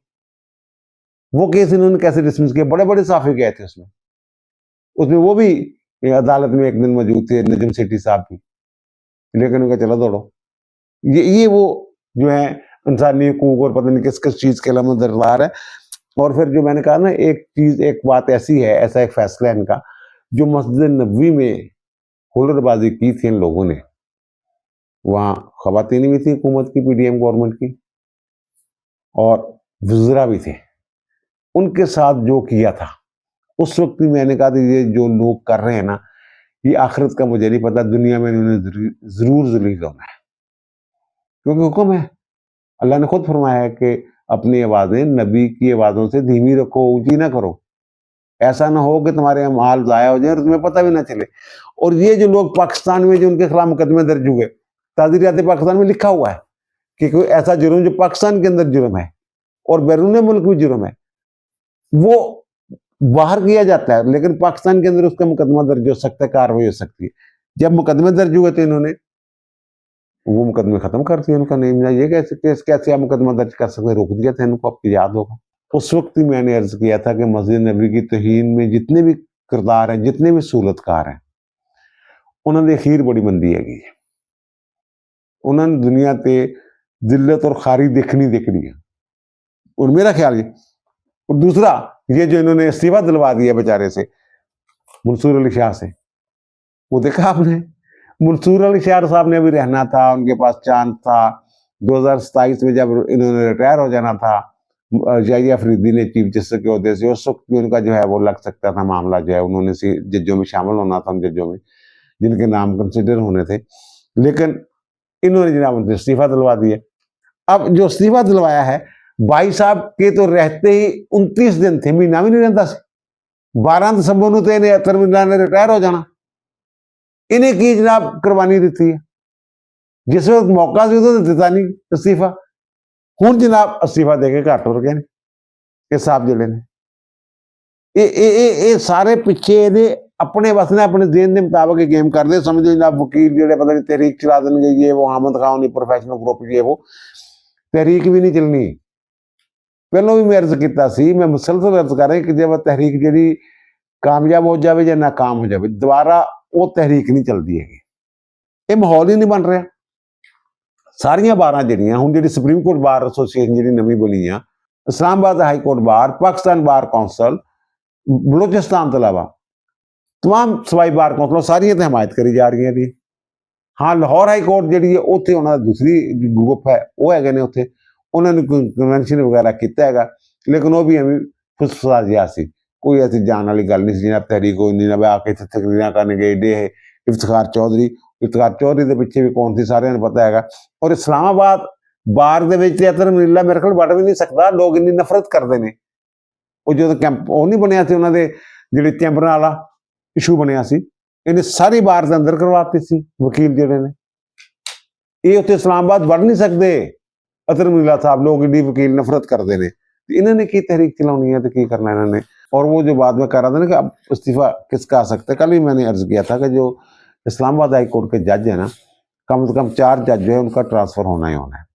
वो केस इन्होंने कैसे डिसमिस किया, बड़े बड़े साफे गए थे उसमें। वो भी अदालत में एक दिन मौजूद थे नजम सेठी साहब भी, लेकिन उनका चला दौड़ो। ये वो जो है इंसानी हकूक और पता नहीं किस किस चीज के लिए दरबार है। और फिर जो मैंने कहा ना, एक बात ऐसी है, ऐसा एक फैसला है इनका, जो मस्जिद नबवी में हुल्लड़बाजी की थी इन लोगों ने, वहां खवातीन भी थी हुकूमत की, पीडीएम गवर्नमेंट की, और वज़रा भी थे, उनके साथ जो किया था उस वक्त भी मैंने कहा था, ये जो लोग कर रहे हैं ना, ये आखिरत का मुझे नहीं पता, दुनिया में इन्होंने जरूर जलील होना है, क्योंकि हुक्म है, अल्लाह ने खुद फरमाया है कि अपनी आवाजें नबी की आवाजों से धीमी रखो, ऊंची ना करो, ऐसा ना हो कि तुम्हारे माल जाया हो जाए और तुम्हें पता भी ना चले। और ये जो लोग पाकिस्तान में जो उनके खिलाफ मुकदमे दर्ज हुए, ताज़ीरात पाकिस्तान में लिखा हुआ है कि कोई ऐसा जुर्म जो पाकिस्तान के अंदर जुर्म है और बैरून मुल्क भी जुर्म है, वो बाहर किया जाता है, लेकिन पाकिस्तान के अंदर उसका मुकदमा दर्ज हो सकता है, कार्रवाई हो सकती है। जब मुकदमे दर्ज हुए तो इन्होंने वो मुकदमे खत्म कर दिए, उनका नहीं, ये कैसे आप मुकदमा दर्ज कर सकते, रोक दिया था इनको, आपको याद होगा। उस वक्त ही मैंने अर्ज किया था कि मस्जिद नबी की तौहीन में जितने भी किरदार हैं, जितने भी सूरतकार हैं, उन्होंने अखीर बड़ी मंदी हैगी, उन्होंने दुनिया ते जिल्लत और खारी देखनी है। और मेरा ख्याल ये, और दूसरा ये जो इन्होंने इस्तीफा दिलवा दिया बेचारे से, मंसूर अली शाह से, वो देखा आपने, मंसूर अली शाह साहब ने अभी रहना था, उनके पास चांस था, 2027 में जब इन्होंने रिटायर हो जाना था, जाहिया अफरीदी ने चीफ जस्टिस के अहदे से, उस वक्त भी उनका जो है वो लग सकता था मामला, जो है उन्होंने जजों में शामिल होना था, उन जजों में जिनके नाम कंसिडर होने थे, लेकिन इन्होंने जनाब उनसे इस्तीफा दिलवा दिया। अब जो इस्तीफा दिलवाया है, भाई साहब के तो रहते ही 29 दिन थे, महीना भी नहीं रहता, 12 दिसंबर तो इन्हें अतरमुल्ला ने रिटायर हो जाना, इन्हें की जनाब कुर्बानी दी है, जिस वक्त मौका से तो दिता नहीं इस्तीफा, हूँ जनाब इस्तीफा देके घर टुर गए ये साहब जिले ने। ये सारे पिछे अपने बस ने अपने दिन के मुताबिक गेम करते, समझो जनाब वकील जो पता नहीं तहरीक चला देंगे, ये वो हामद खान नहीं प्रोफेशनल ग्रुप, ये वो तहरीक भी नहीं चलनी। पहलों भी मैं अर्ज किया, मैं मुसलसल अर्ज कर रहा कि जब तहरीक जी कामयाब हो जाए या नाकाम हो जाए, दोबारा वो तहरीक नहीं चलती है, ये माहौल ही नहीं बन रहा। सारिया बारां जड़ियां हूँ जी सुप्रीम कोर्ट बार एसोसीएशन जी नवी बनी आ, Islamabad high court bar, Pakistan बार कौंसल, बलोचिस्तान तो अलावा तमाम सवाई बार कौंसलों सारिया तो हिमायत करी जा रही है। हाँ, लाहौर हाई कोर्ट जी उत्थे उन्होंने दूसरी ग्रुप है, वो है ने उत्थे उन्होंने कन्वेंशन वगैरह किया है, लेकिन वो भी अभी फुसफुसा जिहा सी, कोई ऐसी जान वाली गल नहीं सी, जनाब तहरीक कोई नहीं ना आके इतने तकरीर करने गए डे है। इफ्तिखार चौधरी के पिछे भी कौन सी सारे पता है। और इस्लामाबाद बार के अतरमुल्ला मेरे को बढ़ भी नहीं सकता, लोग इन्नी नफरत करते हैं। वो जो कैंप वो नहीं बनया थे उन्होंने जो चैंबर वाला इशू बनया सी, इन्हें सारी बार के अंदर करवाती सी वकील जोड़े ने, ये उत्थे इस्लामाबाद बढ़ नहीं सकते। अतरमुल्ला साहब लोग इन्नी वकील नफरत करते हैं, इन्होंने की तहरीक चलानी है तो की करना इन्होंने। और वो जो बाद में कह रहा था ना कि अब इस्तीफा किसका आ सकता है, कल ही मैंने अर्ज किया था कि जो इस्लामाबाद हाई कोर्ट के जज है ना, कम से कम 4 जज जो है उनका ट्रांसफर होना ही होना है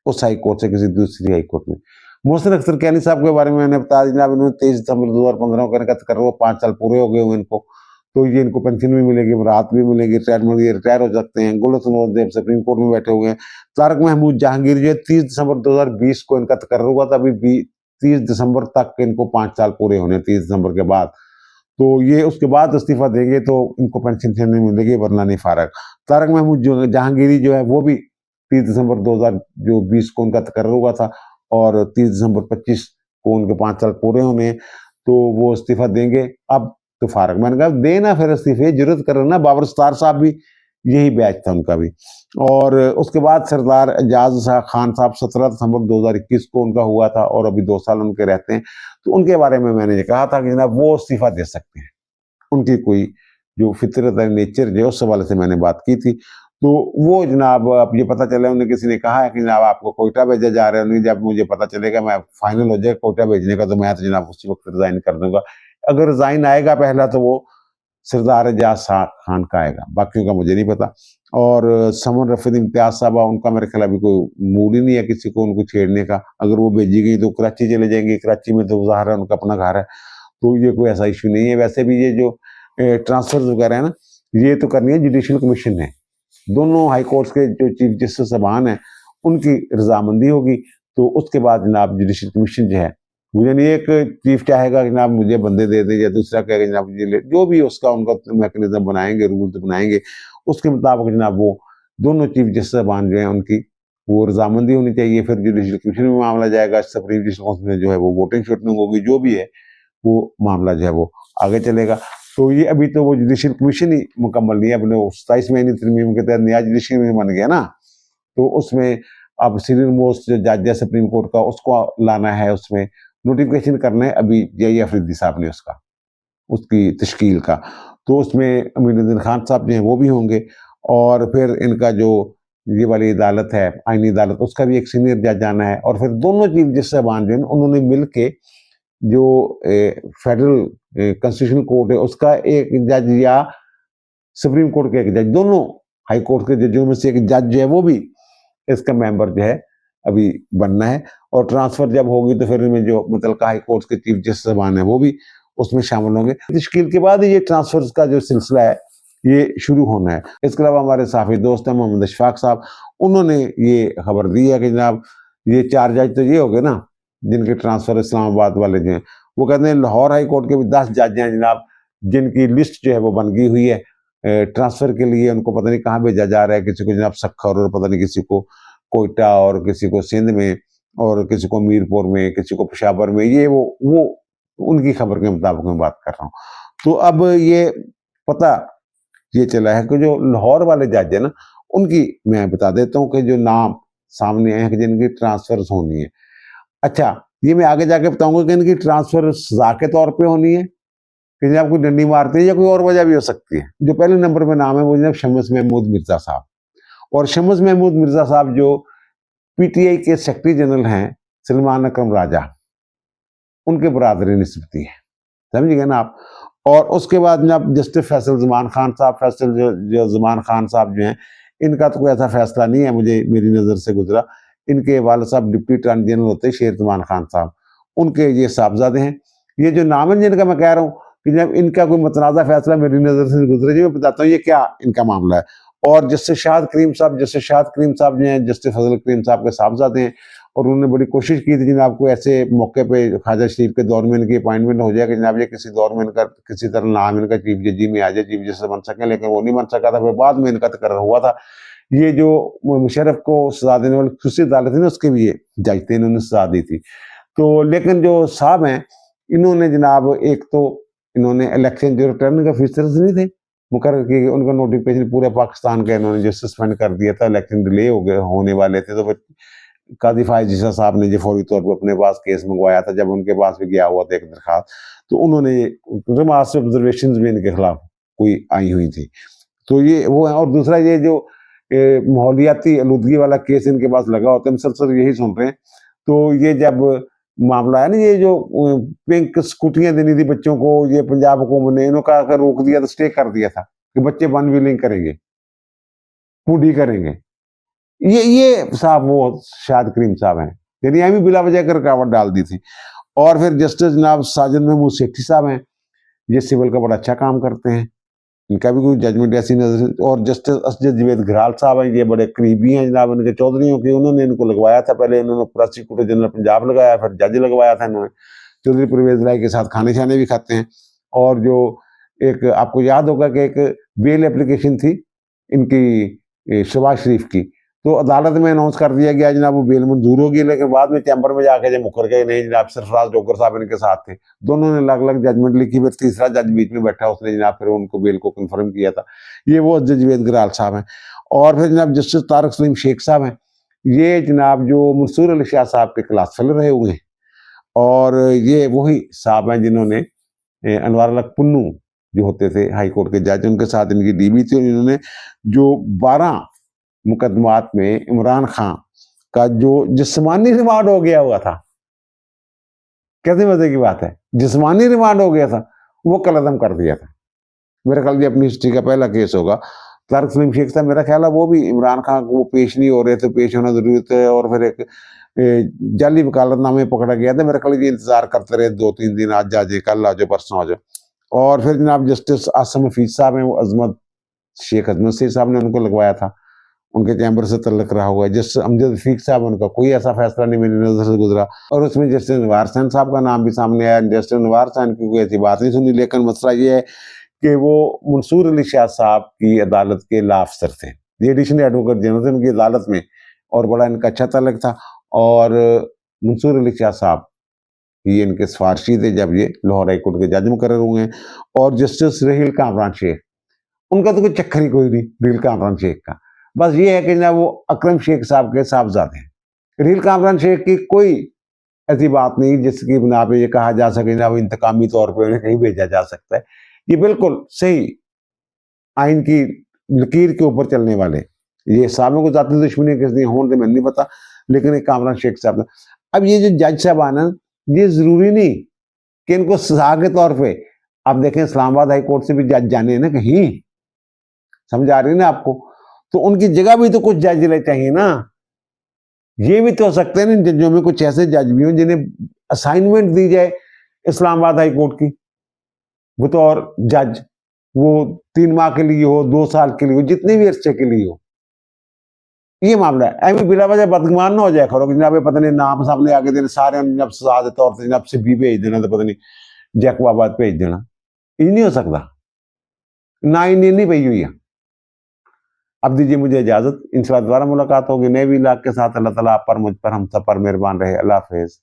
उस हाई कोर्ट से किसी दूसरी हाई कोर्ट में। मोहसिन अख्तर कैनी साहब के बारे में मैंने बताया जनाब, इन्होंने 23 दिसंबर 2015 को इनका तकर्र हुआ, 5 साल पूरे हो गए हुए इनको, तो ये इनको पेंशन भी मिलेगी, राहत भी मिलेगी, रिटायरमेंट, ये रिटायर हो सकते हैं। गुलशन मोहद्देब सुप्रीम कोर्ट में बैठे हुए हैं। तारक महमूद जहांगीर जो है 30 दिसंबर 2020 को इनका तकर्र हुआ था, अभी 30 दिसंबर तक इनको 5 साल पूरे होने, 30 दिसंबर के बाद, तो ये उसके बाद इस्तीफा देंगे तो इनको पेंशन नहीं मिलेगी, वरना नहीं फारग। तारक महमूद जो जहांगीरी जो है वो भी 30 दिसंबर 2020 को उनका तकर्र हुआ था, और 30 दिसंबर 25 को उनके 5 साल पूरे होने हैं, तो वो इस्तीफा देंगे अब तो फारग। मैंने कहा देना फिर इस्तीफे, जरूरत कर ना। बाबर सत्तार साहब भी यही बैच था उनका भी। और उसके बाद सरदार एजाज खान साहब 17 दिसंबर 2021 को उनका हुआ था, और अभी 2 साल उनके रहते हैं। तो उनके बारे में मैंने ये कहा था कि जनाब वो इस्तीफा दे सकते हैं, उनकी कोई जो फितरत है, नेचर जो, उस हवाले से मैंने बात की थी। तो वो जनाब अब ये पता चला, उन्हें किसी ने कहा है कि जनाब आपको कोयटा भेजा जा रहा है, उन्हें जब मुझे पता चलेगा, मैं फाइनल हो जाएगा कोयटा भेजने का, तो मैं तो जनाब उसी वक्त रिजाइन कर दूंगा। अगर रिजाइन आएगा पहला तो वो सरदार एजाज खान का आएगा, बाकियों का मुझे नहीं पता। और समन रफीद इम्तियाज साहबा, उनका मेरे ख्याल अभी कोई मूड ही नहीं है किसी को उनको छेड़ने का। अगर वो भेजी गई तो कराची चले जाएंगे, कराची में तो ज़ाहिर है उनका अपना घर है, तो ये कोई ऐसा इशू नहीं है। वैसे भी ये जो ट्रांसफर वगैरह है ना, ये तो करनी है जुडिशल कमीशन ने। दोनों हाई कोर्ट्स के जो चीफ जस्टिस साहबान हैं उनकी रजामंदी होगी, तो उसके बाद जनाब जुडिशल कमीशन जो है, मुझे नहीं एक चीफ चाहेगा कि जनाब मुझे बंदे दे दे, या दूसरा कहेगा जनाब मुझे जो भी उसका उनका मैकेनिज्म बनाएंगे, रूल्स बनाएंगे, उसके मुताबिक जनाब वो दोनों चीफ जस्टिस साहबान जो है उनकी वो रजामंदी होनी चाहिए। फिर जुडिशल कमीशन में मामला जाएगा, सुप्रीम जुडिशल काउंसिल में जो है वो वोटिंग शोटिंग होगी, जो भी है वो मामला जो है वो आगे चलेगा। तो ये अभी तो वो जुडिशल कमीशन ही मुकम्मल नहीं है, अपने 27 महीने तरमीम के तहत नया जुडिशल कमीशन बन गया ना, तो उसमें अब सीनियर मोस्ट जो जज है सुप्रीम कोर्ट का, उसको लाना है, उसमें नोटिफिकेशन करना है अभी जे अफरीदी साहब ने उसका, उसकी तश्कील का। तो उसमें अमीनुद्दीन खान साहब जो हैं वो भी होंगे, और फिर इनका जो ये वाली अदालत है, आईनी अदालत, उसका भी एक सीनियर जज आना है, और फिर दोनों चीफ जस्टिस साहबान जो हैं उन्होंने मिल के जो फेडरल कॉन्स्टिट्यूशनल कोर्ट है उसका एक जज, या सुप्रीम कोर्ट के एक जज, दोनों हाई कोर्ट के जजों में से एक जज जो है वो भी इसका मेंबर जो है अभी बनना है। और ट्रांसफर जब होगी तो फिर इनमें जो मुतलका हाई कोर्ट के चीफ जस्टिस साहबान है वो भी उसमें शामिल होंगे। तश्कील के बाद ये ट्रांसफर का जो सिलसिला है ये शुरू होना है। इसके अलावा हमारे साफी दोस्त हैं मोहम्मद अशफाक साहब, उन्होंने ये खबर दी है कि जनाब ये 4 जज तो ये हो गए ना जिनके ट्रांसफर इस्लामाबाद वाले जो हैं, वो कहते हैं लाहौर हाई कोर्ट के भी 10 जज हैं जनाब, जिनकी लिस्ट जो है वो बन गई हुई है ट्रांसफर के लिए। उनको पता नहीं कहाँ भेजा जा रहा है, किसी को जनाब सखर, और पता नहीं किसी को कोयटा, और किसी को सिंध में, और किसी को मीरपुर में, किसी को पेशावर में, ये वो उनकी खबर के मुताबिक मैं बात कर रहा हूँ। तो अब ये पता ये चला है कि जो लाहौर वाले जज है ना, उनकी मैं बता देता हूँ कि जो नाम सामने आए हैं कि जिनकी ट्रांसफर होनी है। अच्छा, ये मैं आगे जाके बताऊंगा कि इनकी ट्रांसफर सजा के तौर पे होनी है कि जनाब कोई डंडी मारते हैं, या कोई और वजह भी हो सकती है। जो पहले नंबर पे नाम है वो जनाब शम्स महमूद मिर्जा साहब, और शम्स महमूद मिर्जा साहब जो पीटीआई के सेक्रेटरी जनरल हैं सलमान अकरम राजा, उनके बरादरी निस्बती है, समझिएगा ना आप। और उसके बाद जनाब जस्टिस फैसल ज़मान खान साहब, फैसल जो ज़मान खान साहब जो हैं, इनका तो कोई ऐसा फैसला नहीं है, मुझे मेरी नज़र से गुजरा। इनके वाले साहब डिप्टी अटॉर्नी जनरल होते हैं शेर ज़मान खान साहब, उनके ये साहबजादे हैं। ये जो नाम है जिनका मैं कह रहा हूँ कि जब इनका कोई मुतनाज़ा फैसला मेरी नज़र से गुजरे, जी मैं बताता हूँ ये क्या इनका मामला है। और जस्टिस शाहिद करीम साहब जो हैं जस्टिस फजल करीम साहब के साहबजादे हैं, और उन्होंने बड़ी कोशिश की थी जनाब को ऐसे मौके पे ख्वाजा शरीफ के दौर में इनकी अपॉइंटमेंट हो जाए कि जनाब ये किसी दौर में इनका किसी तरह नाम इनका चीफ जजी में आ जाए, चीफ जस्टिस बन सके, लेकिन वो नहीं बन सका था। फिर बाद में इनका तकर्रर हुआ था। ये जो मुशर्रफ को सजा देने वाली खुशी अदालत थी ना, उसके भी ये जज थे, इन्होंने सजा दी थी। तो लेकिन जो साहब हैं, इन्होंने जनाब एक तो इन्होंने इलेक्शन जो रिटर्निंग ऑफिसर नहीं थे मुकर्रर किए, उनका नोटिफिकेशन पूरे पाकिस्तान का इन्होंने जो सस्पेंड कर दिया था, इलेक्शन डिले हो गए होने वाले थे, तो फिर काजी फायज जीसा साहब ने जो फौरी तौर पर अपने पास केस मंगवाया था, जब उनके पास भी गया हुआ था एक दरखास्त, तो उन्होंने रिमार्क्स ऑब्जर्वेशन भी इनके खिलाफ कोई आई हुई थी। तो ये वो है। और दूसरा ये जो माहौलियाती आलूदगी वाला केस इनके पास लगा होता है, मुसलसल यही सुन रहे हैं। तो ये जब मामला है ना, ये जो पिंक स्कूटियां देनी थी बच्चों को, ये पंजाब हुकूमत ने इन्होंने कहा रोक दिया, तो स्टे कर दिया था कि बच्चे वन व्हीलिंग करेंगे, पूडी करेंगे। ये साहब वो शाहिद करीम साहब हैं, यानी यहाँ भी बिला वजह कर रुकावट डाल दी थी। और फिर जस्टिस जनाब साजिद महमूद सेठी साहब हैं, ये सिविल का बड़ा अच्छा काम करते हैं, इनका भी कोई जजमेंट ऐसी नजर। और जस्टिस असद जवेद घराल साहब हैं, ये बड़े करीबी हैं जनाब इनके चौधरियों के, उन्होंने इनको लगवाया था, पहले इन्होंने प्रोसिक्यूटर जनरल पंजाब लगाया, फिर जज लगवाया था इन्होंने। चौधरी परवेज लाई के साथ खाने छाने भी खाते हैं। और जो एक आपको याद होगा कि एक बेल एप्लीकेशन थी इनकी शहबाज शरीफ की, तो अदालत में अनाउंस कर दिया गया जनाब वो बेल मंजूर होगी, लेकिन बाद में चैम्बर में जाके जब मुकर गए, नहीं जनाब सरफराज डोगर साहब इनके साथ थे, दोनों ने अलग अलग जजमेंट लिखी, फिर तीसरा जज बीच में बैठा, उसने जनाब फिर उनको बेल को कन्फर्म किया था। ये वो जज जवेद घराल साहब हैं। और फिर जनाब जस्टिस तारक सलीम शेख साहब हैं, ये जनाब जो मंसूर अली शाह साहब के क्लास फेलो रहे हुए हैं, और ये वही साहब हैं जिन्होंने अनवार अलग पुन्नू जो होते थे हाई कोर्ट के जज, उनके साथ इनकी डीबी थी, और इन्होंने जो 12 मुकदमात में इमरान खान का जो जिस्मानी रिमांड हो गया हुआ था, कैसे मजे की बात है, जिस्मानी रिमांड हो गया था, वो कलअदम कर दिया था। मेरा ख्याल ये अपनी हिस्ट्री का पहला केस होगा। तारक सलीम शेख साहब, मेरा ख्याल है वो भी इमरान खान को वो पेश नहीं हो रहे थे, पेश होना जरूरी है, और फिर एक जाली वकालतनामे पकड़ा गया था। मेरा ख्याल ये इंतजार करते रहे 2-3 दिन, आज आ जाए, कल आ जाए, परसों आ जाए। और फिर जनाब जस्टिस आसम हफीज साहब हैं, वो अजमत शेख अजमत शेख साहब ने उनको लगवाया था, उनके चैम्बर से तल्लक रहा हुआ है। जस्टिस अमजद रफीक साहब, उनका कोई ऐसा फैसला नहीं मेरी नजर से गुजरा, और उसमें जस्टिस नवार हुसैन साहब का नाम भी सामने आया। जस्टिस नवार हुसैन की कोई ऐसी बात नहीं सुनी, लेकिन मसला ये है कि वो मंसूर अली शाह साहब की अदालत के ला अफसर थे, ये एडिशनल एडवोकेट जनरल थे उनकी अदालत में, और बड़ा इनका अच्छा तल्लक था। और मंसूर अली शाह साहब ये इनके सिफारशी थे जब ये लाहौर हाई कोर्ट के जज मुकर्रर हुए हैं। और जस्टिस रहील कामरान शेख, उनका तो कोई चक्कर ही कोई नहीं रहील कामरान शेख का, बस ये है कि ना वो अकरम शेख साहब के साहबजादे हैं। रहील कामरान शेख की कोई ऐसी बात नहीं जिसकी बिना पे ये कहा जा सके ना वो इंतकामी तौर पर उन्हें कहीं भेजा जा सकता है। ये बिल्कुल सही आइन की लकीर के ऊपर चलने वाले, ये साहबों को जाती दुश्मनी किस दी होने मैंने नहीं पता, लेकिन एक कामरान शेख साहब। अब ये जो जज साहब आना, ये जरूरी नहीं कि इनको सजा के तौर पे, आप देखें इस्लामाबाद हाई कोर्ट से भी जज जाने हैं ना कहीं, समझ आ रही है ना आपको, तो उनकी जगह भी तो कुछ जज ले चाहिए ना। ये भी तो हो सकते हैं ना जजों में कुछ ऐसे जज भी हो जिन्हें असाइनमेंट दी जाए इस्लामाबाद हाई कोर्ट की बतौर जज, वो 3 माह के लिए हो, 2 साल के लिए हो, जितने भी अरसे के लिए हो। ये मामला है, ऐਵੇਂ बिला वजह बदगुमान ना हो जाए करो कि जनाब पता नहीं नाम सामने आगे देने सारे जनाब सजा देते और जनाब से भी भेज देना, तो पता नहीं जैकबाबाद भेज देना, ये नहीं हो सकता, ना ही नहीं पई हुई है। अब दीजिए मुझे इजाजत, इंशाल्लाह दोबारा मुलाकात होगी नए भी इलाके के साथ। अल्लाह ताला आप पर, मुझ पर, हम सब पर मेहरबान रहे। अल्लाह हाफिज।